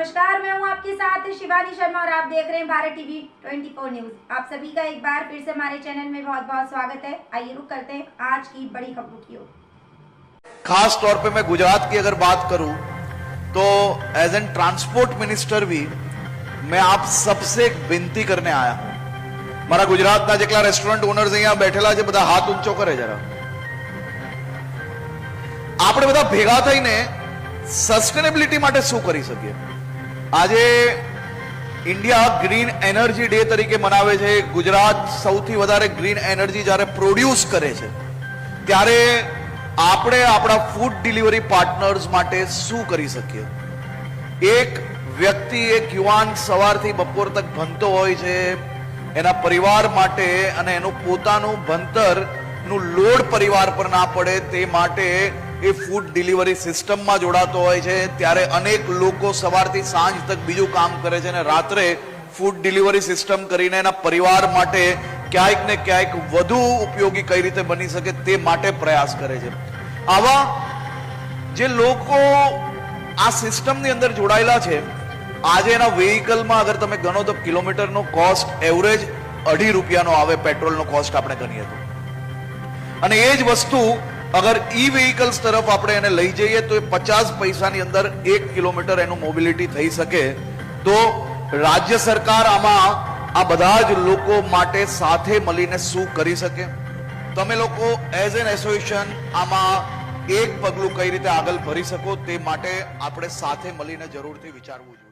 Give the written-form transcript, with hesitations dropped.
नमस्कार, मैं हूं आपके साथ शिवानी शर्मा और आप देख रहे हैं भारत टीवी 24 न्यूज। आप सभी का एक बार फिर से हमारे चैनल में बहुत बहुत स्वागत है। आइए रुक करते हैं आज की बड़ी खबरों की ओर। खास तौर पे मैं गुजरात की अगर बात करूं तो एज एन ट्रांसपोर्ट मिनिस्टर भी मैं आप सबसे एक विनती करने आया हूं। मारा गुजरातना जेटला रेस्टोरंट ओनर्स अहींया बैठेला छे, બધા હાથ ઊંચો કરે જરા। આપણે બધા ભેગા થઈને સસ્ટેનેબિલિટી માટે શું કરી શકીએ? આજે ઇન્ડિયા ગ્રીન એનર્જી ડે તરીકે મનાવે છે। ગુજરાત સૌથી વધારે ગ્રીન એનર્જી જ્યારે પ્રોડ્યુસ કરે છે ત્યારે આપણે આપણા ફૂડ ડિલિવરી પાર્ટનર્સ માટે શું કરી શકીએ? એક વ્યક્તિ, એક યુવાન સવારથી બપોર તક ભણતો હોય છે, એના પરિવાર માટે અને એનું પોતાનું ભણતરનું લોડ પરિવાર પર ના પડે તે માટે એ ફૂડ ડિલિવરી સિસ્ટમમાં જોડાતો હોય છે। ત્યારે અનેક લોકો સવારથી સાંજ તક બીજું કામ કરે છે અને રાત્રે ફૂડ ડિલિવરી સિસ્ટમ કરીને એના પરિવાર માટે ક્યાંક ને ક્યાંક વધુ ઉપયોગી કઈ રીતે બની શકે તે માટે પ્રયાસ કરે છે। આવા જે લોકો આ સિસ્ટમની અંદર જોડાયેલા છે, આજે એના વેહિકલમાં અગર તમે ગણો તો કિલોમીટરનો કોસ્ટ એવરેજ 2.5 રૂપિયાનો આવે, પેટ્રોલનો કોસ્ટ આપણે ગણીએ તો। અને એ જ વસ્તુ અગર ઈ વ્હીકલ્સ તરફ આપણે એને લઈ જઈએ તો 50 પૈસાની અંદર 1 કિલોમીટર એનું મોબિલિટી થઈ શકે। તો રાજ્ય સરકાર આમાં આ બધા જ લોકો માટે સાથે મળીને શું કરી શકે? તમે લોકો એઝ એન એસોસિએશન આમાં એક પગલું કઈ રીતે આગળ ભરી શકો તે માટે આપણે સાથે મળીને જરૂરથી વિચારવું જોઈએ।